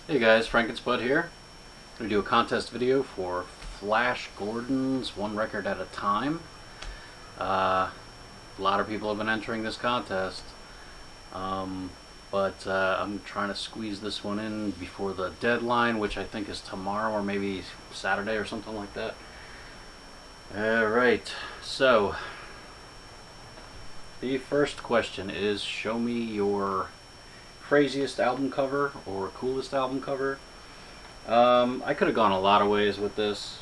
Hey guys, Frankenspud here. I'm going to do a contest video for Flash Gordon's One Record at a Time. A lot of people have been entering this contest, but I'm trying to squeeze this one in before the deadline, which I think is tomorrow or maybe Saturday or something like that. Alright, so the first question is, show me your craziest album cover or coolest album cover. I could have gone a lot of ways with this,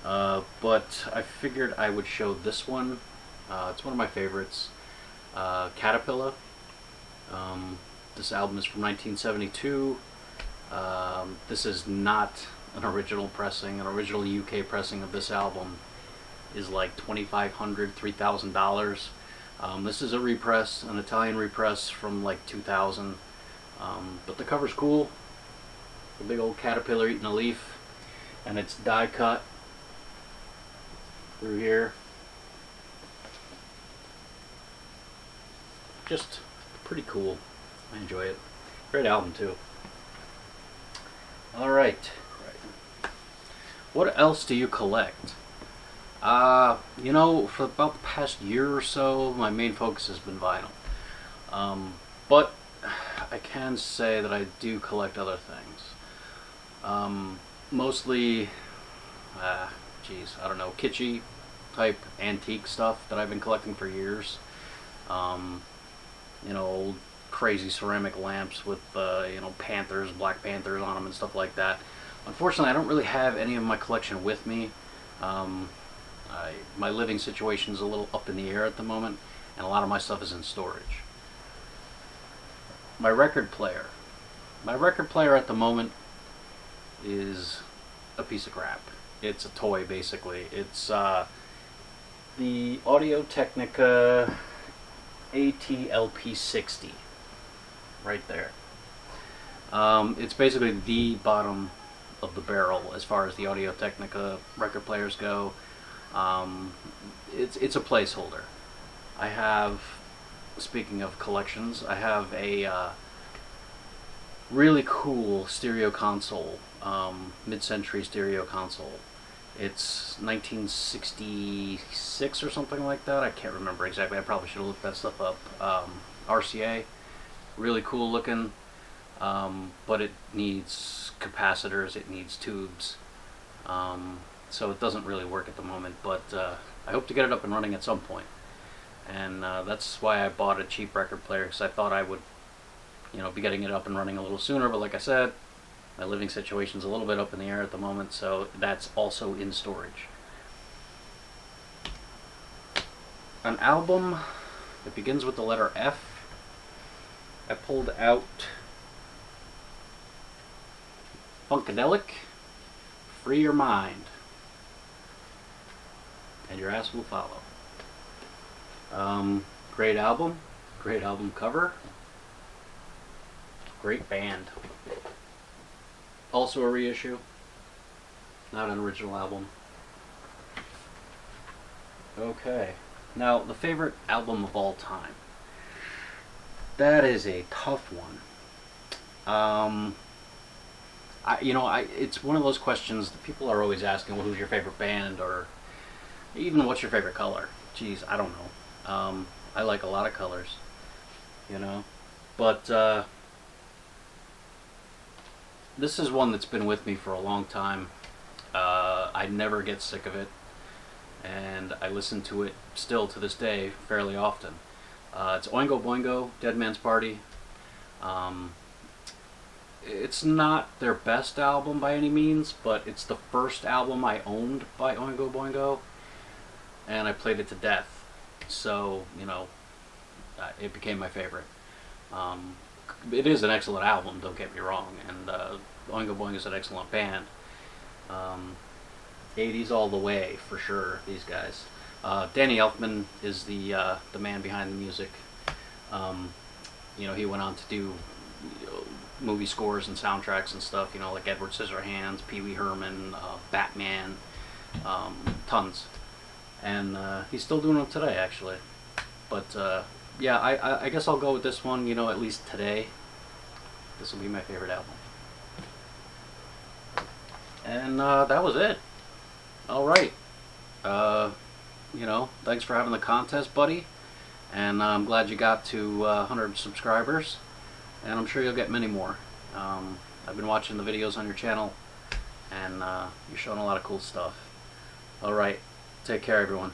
but I figured I would show this one. It's one of my favorites, Caterpillar. This album is from 1972. This is not an original pressing. An original UK pressing of this album is like $2,500, $3,000. This is a repress, an Italian repress from like 2000, but the cover's cool. The big old caterpillar eating a leaf, and it's die cut through here. Just pretty cool. I enjoy it. Great album too. Alright. What else do you collect? You know, for about the past year or so, my main focus has been vinyl. But I can say that I do collect other things. Mostly, I don't know, kitschy type antique stuff that I've been collecting for years. You know, old crazy ceramic lamps with, you know, panthers, black panthers on them and stuff like that. Unfortunately, I don't really have any of my collection with me. My living situation is a little up in the air at the moment, and a lot of my stuff is in storage. My record player. My record player at the moment is a piece of crap. It's a toy, basically. It's the Audio-Technica AT-LP60, right there. It's basically the bottom of the barrel as far as the Audio-Technica record players go. It's a placeholder. I have, speaking of collections, I have a really cool stereo console, mid-century stereo console. It's 1966 or something like that. I can't remember exactly. I probably should have looked that stuff up. RCA, really cool looking, but it needs capacitors, it needs tubes, so it doesn't really work at the moment, but I hope to get it up and running at some point. And that's why I bought a cheap record player, because I thought I would, you know, be getting it up and running a little sooner, but like I said, my living situation's a little bit up in the air at the moment, so that's also in storage. An album that begins with the letter F. I pulled out Funkadelic, Free Your Mind, and your ass will follow. Great album cover, great band. Also a reissue, not an original album. Okay, now the favorite album of all time. That is a tough one. It's one of those questions that people are always asking, well, who's your favorite band, or even what's your favorite color? Geez, I don't know. I like a lot of colors, you know, but this is one that's been with me for a long time. I never get sick of it, and I listen to it still to this day fairly often. It's Oingo Boingo, Dead Man's Party. It's not their best album by any means, but it's the first album I owned by Oingo Boingo, and I played it to death. So, you know, it became my favorite. It is an excellent album, don't get me wrong, and Oingo Boingo is an excellent band. 80s all the way, for sure, these guys. Danny Elfman is the man behind the music. You know, he went on to do, you know, movie scores and soundtracks and stuff, you know, like Edward Scissorhands, Pee Wee Herman, Batman, tons. And he's still doing them today, actually. But yeah, I guess I'll go with this one, you know, at least today. This will be my favorite album. And that was it. All right. You know, thanks for having the contest, buddy. And I'm glad you got to 100 subscribers. And I'm sure you'll get many more. I've been watching the videos on your channel, and you're showing a lot of cool stuff. All right. Take care, everyone.